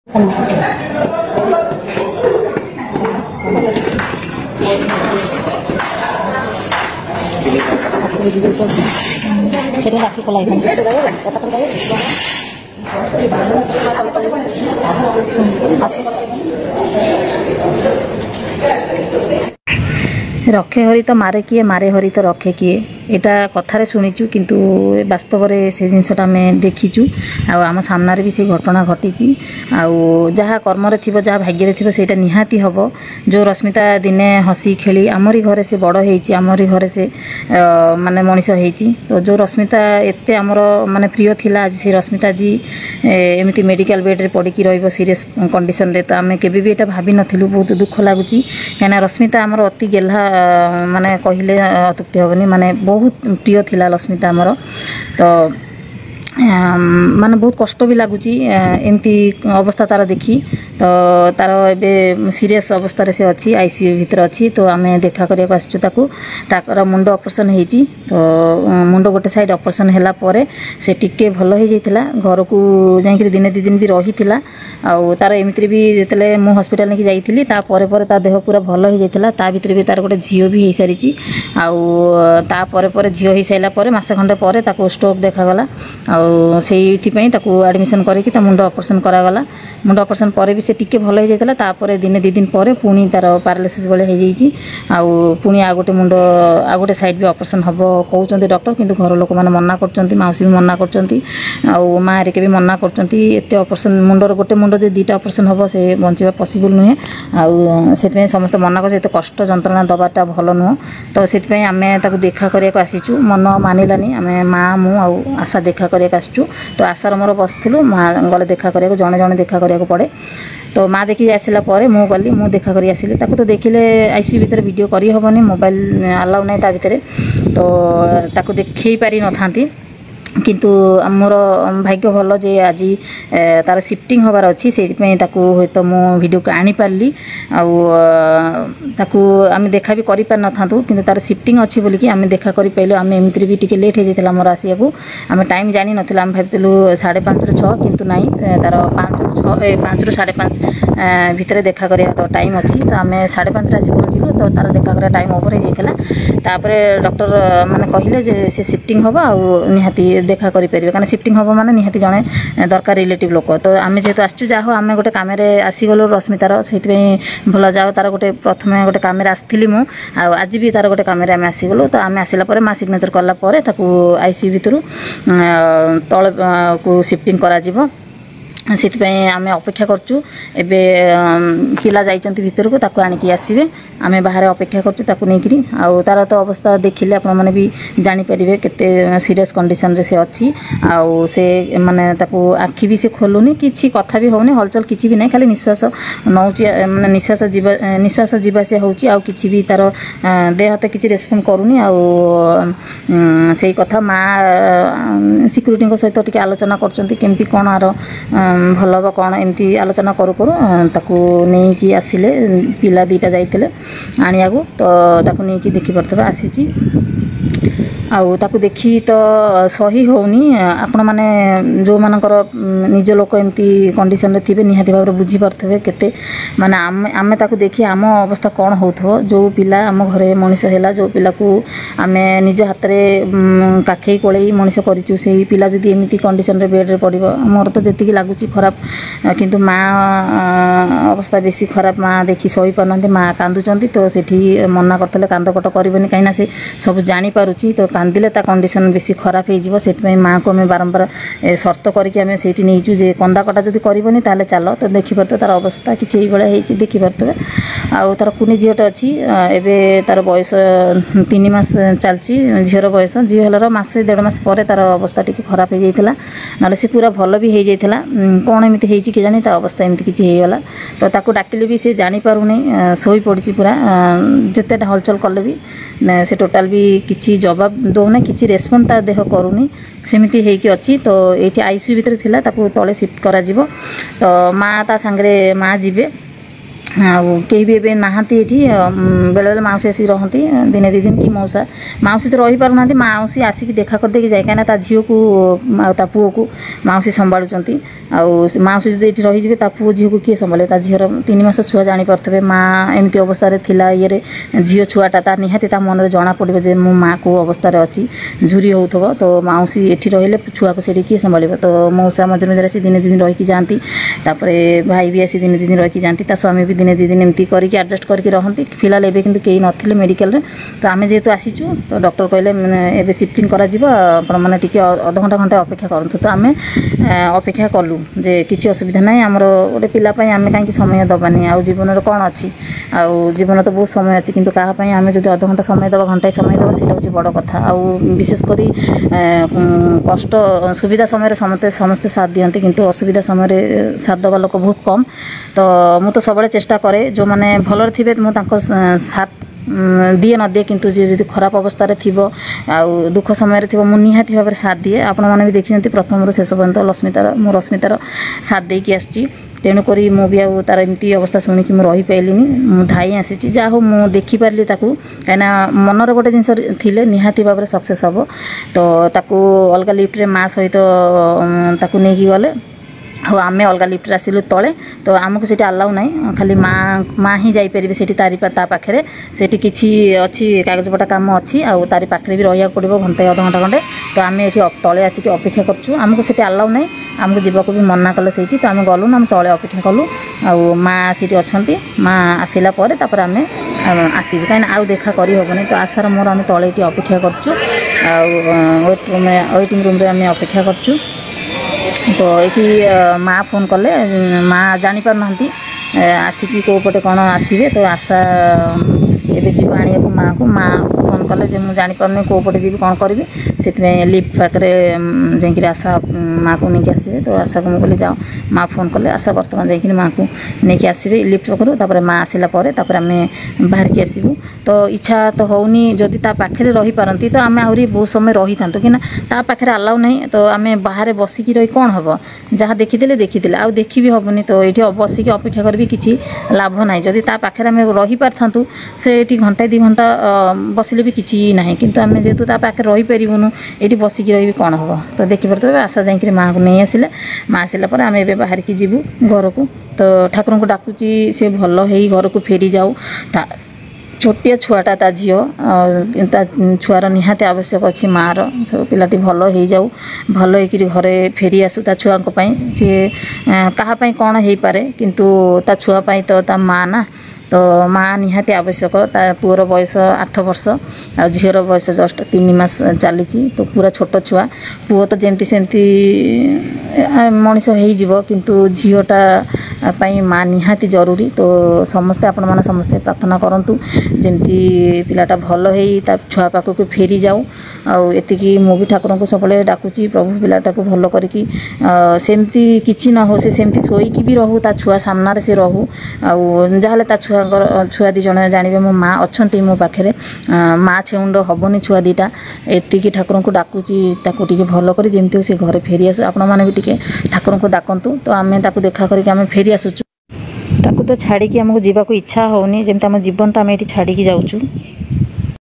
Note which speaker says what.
Speaker 1: সেটা রাখি খোলাই रखे हरी तो मारे किए मारे हरी तो रखे किए एटा कथारे शुणीचु किंतु वास्तव में से जिनसटा आम देखीचु आम सामने भी से घटना घटी जहाँ कर्म थी जहाँ भाग्य थी से निहाती हम जो रश्मिता दिने हसी खेली आमरी घरे से बड़ होती आमरी घरे से माने मनीष होती तो जो रश्मिता एत आमर माने प्रिय थिला आज से रश्मिता जी एमती मेडिकल बेड रे पड़ी रही सीरीयस कंडीशन रे तो आम केबे भी एटा भाभी नथिलु बहुत दुख लगुच कहीं रश्मिता आमर अति गेल्हा माने कहले अत्युक्ति हेनी माने बहुत प्रिय थिला रश्मिता आमर तो माने बहुत कष्ट भी लगुच एमती अवस्था तार देखी तो तार एबे सीरियस अवस्था रे से अच्छी आईसीयू भीतर अच्छी तो आम देखा करने आसर मुंड ऑपरेशन होती तो मुंड गोटे साइड ऑपरेशन हैला परे से टिके भल हो जाइथिला घर को जाइकरी दिने दी दिन भी रही थिला आउ तार एमित्री भी जेतले मु हॉस्पिटल लेके जाइथिली ता परे परे ता देह पूरा भल हो जाइथिला ता भीतर भी तार गोटे झियो भी हो सारी आउ ता परे परे झियो हो साइला परे मासे खंडे परे ताको स्ट्रोक देखा गला से एडमिशन करके मुंड ऑपरेशन करागला मुंड ऑपरेशन पर भी से टिके भल हो जाता तापर दिने दी दिन पर पुणी तार पैरालिसिस बेले हो जाइए पुणी आ गोटे मुंड आ गोटे साइड भी ऑपरेशन हम कहते डॉक्टर किंतु घर लोक मैंने मना कर मौसी भी मना कर माँ हेरिके भी मना करते ऑपरेशन मुंडर गोटे मुंड जो दुटा ऑपरेशन हम से बंचा पॉसिबल नुहे आउ समस्त मना कर कष्ट जंत्रणा दबाटा भल नुह तो से आम देखा करने आसीचु मन मानिलानी आम माँ मु आशा देखा करने आसचु तो आशार मोर बसलु माँ गले देखा करने जड़े जड़े देखा करने पड़े तो माँ देखी आसला मु गली मु देखा करी आसिली ताको तो देखिले आईसीयू भीतर वीडियो करी हबनी मोबाइल अलाउ नहीं ता भीतर तो ताको देखई पारि न थांती किंतु मोर भाग्य भल जे आज तार शिफ्टिंग हबार अच्छी से हे तो मु वीडियो को आनी पारली आउ आम देखा भी करि पार न थांतु किंतु तार शिफ्टिंग अच्छी बोलिकी आम देखा करि पाइलु आम एमती भी टिके लेट हो जाता मोर आसिया को आम टाइम जानी नथिला आम भाबतिलु 5:30 ରୁ 6 किंतु नाई तार 5 ରୁ 6 5 ରୁ 5:30 भितर देखा करिया टाइम अच्छी तो आम 5:30 आसी पहुँचलु तो तार देखा करिया टाइम ओवर हो जाता तापर डॉक्टर माने कहिले जे से शिफ्टिंग हम आउ निहाती देखा करें कारण शिफ्टिंग हम माने निहाती जड़े दरकार रिलेटिव लोक तो आम जेहतु आसचु जाओ आम गोटे कम आसीगलु रश्मितार से भल जाओ तार गोटे प्रथम गोटे कम आसती मु आज भी तार गोटे कम आम आसीगलु तो आम आसला माँ सिग्नेचर कलापर आईसीयू भितर तल को शिफ्टिंग करा से आम अपेक्षा करचु एबे पिला जाइचंती भितर को ताको आनिकी आसीबे आमे बाहर अपेक्षा करचु ताको नेकरी आउ तार तो अवस्था देखिले आपण माने भी जानि परिबे केते सीरियस कंडीशन रे से अछि आउ से माने ताको आखि भी से खोलुनी किछि कथा भी होनी हलचल किछि भी नै खाली निश्वास नौची माने निश्वास जीवा से होची आउ किछि भी तार देह हाथ किछि रेस्पोंड करूनी आउ सेही कथा माँ सिक्यूरिटी सहित टिके आलोचना करचंती केमती कोन आरो भल हम कौन एमती आलोचना करू करू ताकू नहीं कि आसिले पिला दीटा जाइते आनिया को तो ताकू नहीं कि देखी पारे आसी आउ ताकू देखी तो सही होनी आपण माने जो मानकर निज लोक एमती कंडीशन रे थिबे निहाती भाव बुझी पारथबे केते माने आमे ताकू देखी आम अवस्था कौन होथबो जो पिला आम घरे मनीष हैला जो पिला को आमे निज हाथ रे काखई कोळई मनीष करिचु सेही पिला जदी एमती कंडीशन रे बेड रे पड़िबो मोर तो जेतिकी लागुची खराब किंतु माँ अवस्था बेसी खराब माँ देखी सही पारनते माँ कांदुचंती तो सेठी मना करतले कांद कट करबेनी काइना से सब जानि पारुची तो कांदिले ता कंडीशन बेसी खराब हो से माँ को आम बारंबार सर्त करके आम से नहीं जे कंदा कटा जब करनी ताले चल तो देखिपारे तार अवस्था किसी भाई देखिपारे आउ तार कुनी झीटे अच्छी एवं तार बयस 3 मास चलती झीर बयस झी हलर मसे 1.5 मास पर तार अवस्था टी खराब हो जाता ना सी पूरा भल भी हो जाता कौन एमती हो जानी अवस्था एमती किसी होगला तो ताको डाकिले भी से जानीपारूनी शोई पड़ी पूरा जिते हलचल कले भी से टोटाल भी किसी जवाब दौना किसी रेस्पन्स ता देह करूनी सेमती होइकी अच्छी तो ये आईसीयू भितर थिला ताको तले शिफ्ट करा जिवो तो माँ ता सांगरे माँ जीवे कहीं भी एवं नहांती ये बेले बेले मौसी आसिक रहती दिने दी दिन कि मौसा मौसी तो रही पार ना मौसी आसिक देखा कर देके जाए कहीं झील को पुओ को मौसी संभालुंट मौसी जो ये रही ता पुओ झील को किए संभाले झीर 3 मास छुआ जापे माँ एमती अवस्था थिला ये झील छुआटा निहाती मन में जना पड़े जे मो माँ को अवस्था अच्छी झुरी हो तो मौसी ये रही छुआ को से किए संभाल तो मौसा मझे मझे आसी दिने 2 दिन रही जाती भाई भी आसी दिने 2 दिन रही जाती स्वामी भी दिने 2 दिन एमती करके एडजस्ट करके रहती फिलहाल एवं कितु कहीं नथिले मेडिकल रे तो आम जेहेतु आसीचु तो डॉक्टर कहले एवं शिफ्टिंग करा मैंने टी अध घंटा घंटे अपेक्षा करूँ तो आम अपेक्षा कलु जे किसी असुविधा ना आमर गोटे पिलापाई आम कहीं समय दबानी आउ जीवन कौन अच्छी आउ जीवन तो बहुत समय अच्छी किंतु कहापाई आम जो अध घंटा समय दबा घंटाए समय दबा से हूँ बड़ कथा आउ विशेषकर कष्ट सुविधा समय समस्ते समस्ते साथ दिखती किंतु असुविधा समय साथ दबा लोक बहुत कम तो मु तो सब चेष्टा करे जो मैंने भलर थे मुझे साथ दिए न दिए किंतु जी जो खराब अवस्था थी दुख समय थी मुझे निहाती भाव में साथ दिए आपण मैंने भी देखी प्रथम रू शेष पर्यटन मु रश्मितार साथ देकी आसी तेणुक मुझे तार एमती अवस्था शुणिकी मुझे रही पाइली मुझे धाई आसी जहाँ हो मुझे देखिपारि कहीं मनर गोटे जिनस थे निहाती भाव में सक्सेस हम तो अलग लिफ्ट माँ सहित नहीं गले हाँ आम अलग लिफ्ट आसिलु तले तो आमको सीट अलाउ ना खाली माँ ही जापर से पाखे से किसी अच्छी कागज पटा कम अच्छी आउ तारी पाखे भी रहा पड़ो घंटे अध घंटा खंडे तो आम ये तले आसिक अपेक्षा करूँ आमको सीट अलाउ ना आमको जीवाक भी मना कले से तो आम गलु आम तले अपेक्षा कलु आउ माँ सीट अच्छा माँ आसला आम आसबू कहीं आउ देखा करहबनी तो आशार मोर आम तले अपेक्षा करूँ वेटिंग रूम आम अपेक्षा करूँ तो ये माँ फोन कले माँ जापार ना आसिकी कौ पटे कौन आसबे तो आशा एवं जीव आने को माँ फोन कले मुझे जापारे कौ पटे जी कौन करी से लिफ्ट पाखे जाकि आशा माँ को लेकिन आसबे तो आशा को मुझे जाओ माँ फोन कले आशा बर्तमान जाकि माँ को लेकिन आसबे लिफ्ट पाखु तापर माँ आसला आम बाहर की आसबू तो इच्छा तो होनी जदि पाखे रही पारती तो आम आहरी बहुत समय रही था कि पाखे अलाउ नहीं तो आम बाहर बसिकी रही कौन हम जहाँ देखीदे आउ देखी भी हेनी तो ये बसिकी अपेक्षा कर भी किसी लाभ ना जदि पाखे आम रही पारथां से घंटाए 2 घंटा बसिले भी किसी ना किंतु आम जेहेतु पाखे रही पारूँ ये बसिकी रही कौन हम तो देखिपे आशा जाकि माँ को नहीं आसिले माँ आसला आम ए बाहर की जीवु घर को तो ठाकुर को डाकुची से भल हो घर को फेरी जाऊ छोटिया छुआटा ता झील छुआर निहाती आवश्यक अच्छी माँ सब पिलाटी भल हो जाऊ भल हो घरे फेरी आसू ता छुआ सी कहापाई कौन हो पारे किंतु ता छुआपाई तो ता माँ ना तो माँ निहाती आवश्यक ता पुअर बयस 8 वर्ष आ झीर बयस जस्ट 3 मास चली तो पूरा छोट छुआ पुओ तो जमती सेमती मनीष हो किंतु झीटा पाई माँ निहाती जरूरी तो समस्ते आपण मैंने समस्ते प्रार्थना करंतु जमती पिलाटा भल हो छुआ पाखक फेरी जाऊ आती मु भी ठाकुर को सब डाकुची प्रभु पिलाटा को भल करके सेमती किसी न हो से सेमती शोईकी भी रहू ता छुआ सामने से रहू आउ ता छुआ छुआ 2 जन जानवे मो माँ अच्छा मो पाखे माँ छेउंड हेनी छुआ 2टा एति ठाकुर को डाकुची टे भल कर जमी से घरे फेरी आसू आपण मैंने भी टे ठाकुर को डाकतु तो आम देखा करके आम फेरी आसुचु ताकू तो छाड़ी आमको जीवाक इच्छा होनी जमी आम जीवन तो आम ये छाड़ी जाऊँ